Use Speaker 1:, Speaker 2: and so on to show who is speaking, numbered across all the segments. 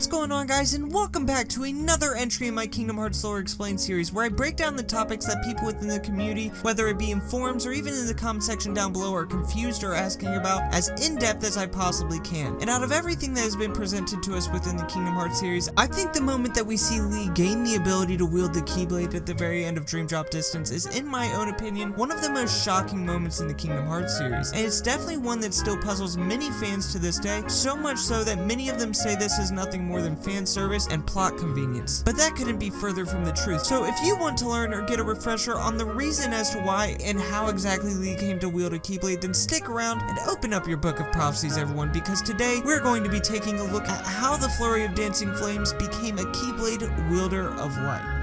Speaker 1: What's going on, guys, and welcome back to another entry in my Kingdom Hearts Lore Explained series, where I break down the topics that people within the community, whether it be in forums or even in the comment section down below, are confused or asking about as in-depth as I possibly can. And out of everything that has been presented to us within the Kingdom Hearts series, I think the moment that we see Lee gain the ability to wield the Keyblade at the very end of Dream Drop Distance is, in my own opinion, one of the most shocking moments in the Kingdom Hearts series. And it's definitely one that still puzzles many fans to this day, so much so that many of them say this is nothing more than fan service and plot convenience. But that couldn't be further from the truth. So if you want to learn or get a refresher on the reason as to why and how exactly Lee came to wield a Keyblade, then stick around and open up your book of prophecies, everyone, because today we're going to be taking a look at how the Flurry of Dancing Flames became a Keyblade wielder of light.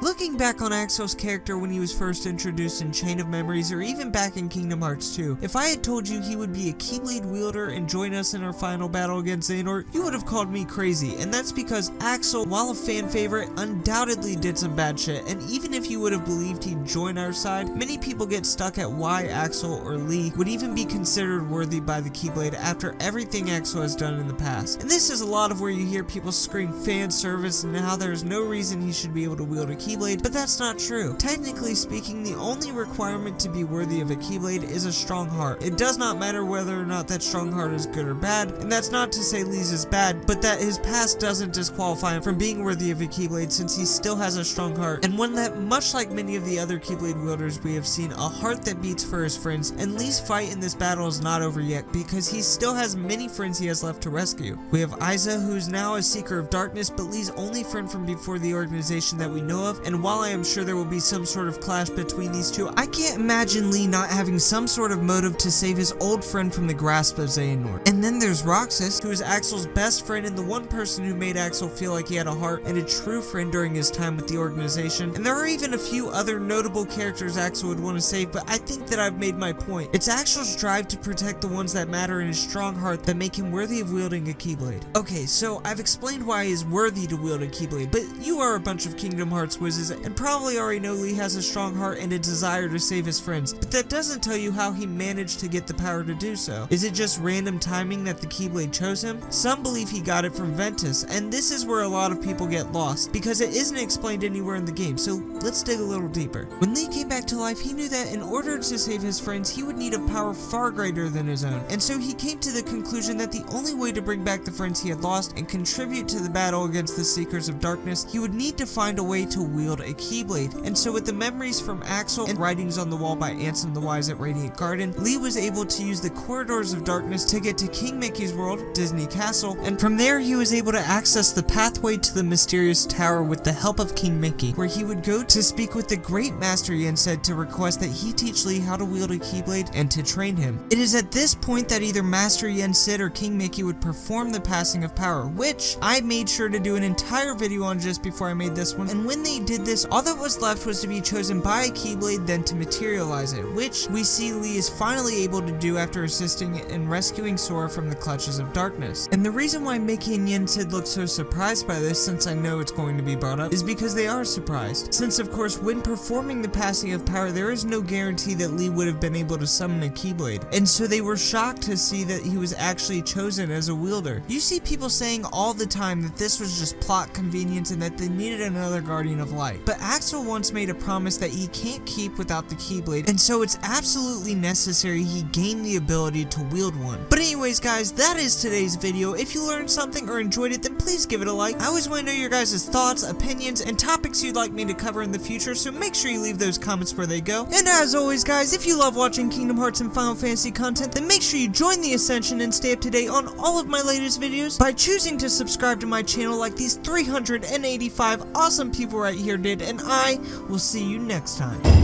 Speaker 1: Looking back on Axel's character when he was first introduced in Chain of Memories, or even back in Kingdom Hearts 2, if I had told you he would be a Keyblade wielder and join us in our final battle against Xehanort, you would have called me crazy. And that's because Axel, while a fan favorite, undoubtedly did some bad shit, and even if you would have believed he'd join our side, many people get stuck at why Axel or Lee would even be considered worthy by the Keyblade after everything Axel has done in the past. And this is a lot of where you hear people scream fan service and how there's no reason he should be able to wield a Keyblade, but that's not true. Technically speaking, the only requirement to be worthy of a Keyblade is a strong heart. It does not matter whether or not that strong heart is good or bad, and that's not to say Lee's is bad, but that his past doesn't disqualify him from being worthy of a Keyblade, since he still has a strong heart, and one that, much like many of the other Keyblade wielders we have seen, a heart that beats for his friends. And Lee's fight in this battle is not over yet, because he still has many friends he has left to rescue. We have Isa, who's now a Seeker of Darkness, but Lee's only friend from before the organization that we know of, and while I am sure there will be some sort of clash between these two, I can't imagine Lee not having some sort of motive to save his old friend from the grasp of Xehanort. And then there's Roxas, who is Axel's best friend and the one person who made Axel feel like he had a heart and a true friend during his time with the organization. And there are even a few other notable characters Axel would want to save, but I think that I've made my point. It's Axel's drive to protect the ones that matter and his strong heart that make him worthy of wielding a Keyblade. Okay, so I've explained why he is worthy to wield a Keyblade, but you are a bunch of Kingdom Hearts whizzes and probably already know Lee has a strong heart and a desire to save his friends, but that doesn't tell you how he managed to get the power to do so. Is it just random timing that the Keyblade chose him? Some believe he got it from Ventus, and this is where a lot of people get lost, because it isn't explained anywhere in the game, so let's dig a little deeper. When Lee came back to life, he knew that in order to save his friends, he would need a power far greater than his own, and so he came to the conclusion that the only way to bring back the friends he had lost and contribute to the battle against the Seekers of Darkness, he would need to find a way to wield a Keyblade. And so with the memories from Axel and writings on the wall by Ansem the Wise at Radiant Garden, Lee was able to use the Corridors of Darkness to get to King Mickey's world, Disney Castle, and from there he was able to access the pathway to the mysterious tower with the help of King Mickey, where he would go to speak with the Great Master Yensid to request that he teach Lee how to wield a Keyblade and to train him. It is at this point that either Master Yensid or King Mickey would perform the passing of power, which I made sure to do an entire video on just before I made this one, and when they did this, all that was left was to be chosen by a Keyblade, then to materialize it, which we see Lee is finally able to do after assisting in rescuing Sora from the clutches of darkness. And the reason why Mickey and Yensid look so surprised by this, since I know it's going to be brought up, is because they are surprised. Since of course when performing the passing of power, there is no guarantee that Lee would have been able to summon a Keyblade, and so they were shocked to see that he was actually chosen as a wielder. You see people saying all the time that this was just plot convenience and that they needed another Guardian of Light, but Axel once made a promise that he can't keep without the Keyblade, and so it's absolutely necessary he gain the ability to wield one. But anyways, guys, that is today's video. If you learned something or enjoyed it, then please give it a like. I always want to know your guys' thoughts, opinions, and topics you'd like me to cover in the future, so make sure you leave those comments where they go. And as always, guys, if you love watching Kingdom Hearts and Final Fantasy content, then make sure you join the Ascension and stay up to date on all of my latest videos by choosing to subscribe to my channel like these 385 awesome people right here did, and I will see you next time.